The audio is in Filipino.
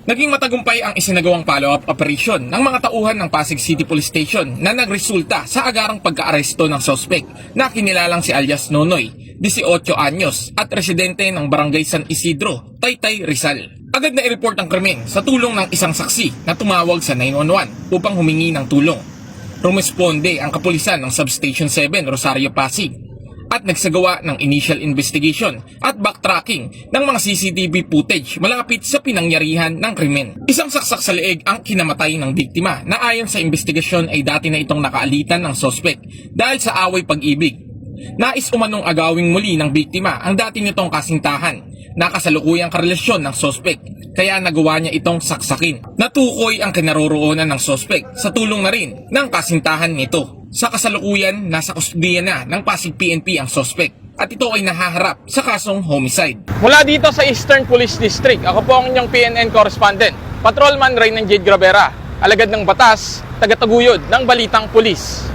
Naging matagumpay ang isinagawang follow-up operation ng mga tauhan ng Pasig City Police Station na nagresulta sa agarang pagkaaresto ng sospek na kinilalang si alias Nonoy, 18 anyos at residente ng Barangay San Isidro, Taytay, Rizal. Agad na i-report ang krimen sa tulong ng isang saksi na tumawag sa 911 upang humingi ng tulong. Rumesponde ang kapulisan ng Substation 7 Rosario, Pasig at nagsagawa ng initial investigation at backtracking ng mga CCTV footage malapit sa pinangyarihan ng krimen. Isang saksak sa leeg ang kinamatay ng biktima na ayon sa investigasyon ay dati na itong nakaalitan ng sospek dahil sa away pag-ibig. Nais umanong agawing muli ng biktima ang dati nitong kasintahan na kasalukuyang karelasyon ng sospek kaya nagawa niya itong saksakin. Natukoy ang kinaroroonan ng sospek sa tulong na rin ng kasintahan nito. Sa kasalukuyan, nasa kustudiya na ng Pasig PNP ang sospek at ito ay nahaharap sa kasong homicide. Mula dito sa Eastern Police District, ako po ang inyong PNN correspondent, Patrolman Reynan Jade Gravera, alagad ng batas, tagataguyod ng Balitang Pulis.